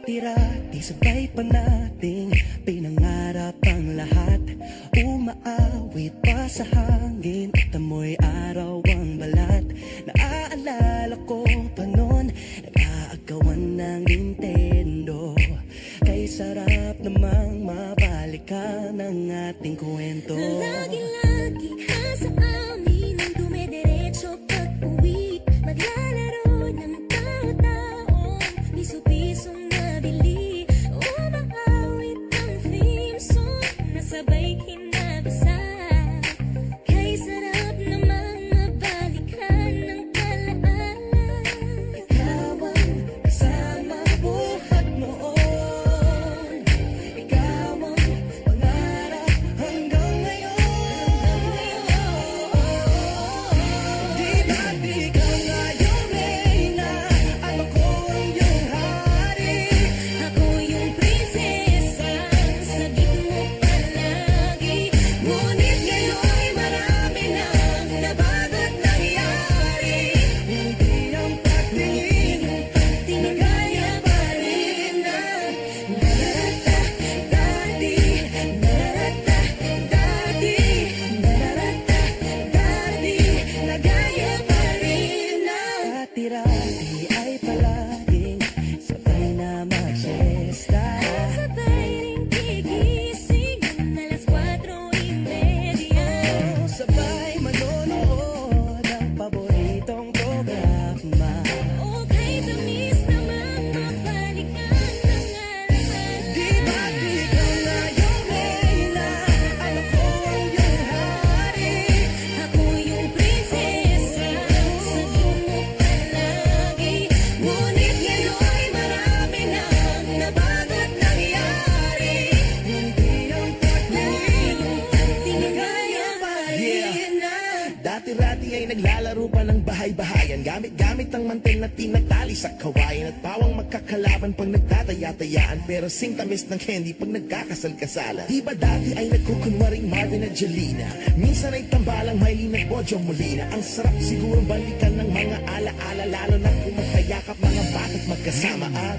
Dati-rati sabay pa nating pinangarap ang lahat. Umaawit pa sa hangin at amoy araw ang balat. Naaalala ko pa noon, nag-aagawan ng Nintendo. Kay sarap namang mabalikan ang ating kwento. Lagi-lagi ka sa amin ang dumidiretso pag-uwi. Maglalaro ng tao-taong piso-pisong nabili. Umaawit ang theme song na sabay kinabasa. Kay sarap namang mabalikan ng alaala. Ikaw ang kasama buhat noon. Ikaw ang pangarap hanggang ngayon. Di ba't ikaw ngayon reyna at ako ang iyong hari? Ako yung prinsesa, sabik mo palagi. Ngunit ngayon'y marami nang nabago't nangyari. Hindi ang pagtingin na gaya pa rin na narata dati, narata dati, narata dati, na gaya pa rin na dati-rati ay palaging sabay na mag-siesta. Sabay ring gigising ng alas 4:30. Sabay manonood ng paboritong programa. Okay, tamis naman mabalikan ng alaala. Di ba't ikaw na yung reyna at ako ang iyong hari? Ako yung prinsesa, sabik mo palagi. Ngunit ngayon'y marami nang nabago't nangyari. Hindi ang pagtingin na gaya pa rin na. Dati-rati ay naglalaro pa ng bahay-bahayan. Gamit-gamit ang mantel na tinatali sa kawayan. At pawang magkakalaban pag nagtataya-tayaan. Pero sing-tamis ng candy pag nagkakasal-kasalan. Di ba dati ay nagkukunwaring Marvin at Jelena? Minsan ay tambalang Maylene at Bojo Molina. Ang sarap siguro balikan ng mga ala-ala. Lalo na kung magkayakap mga bata't magkasama at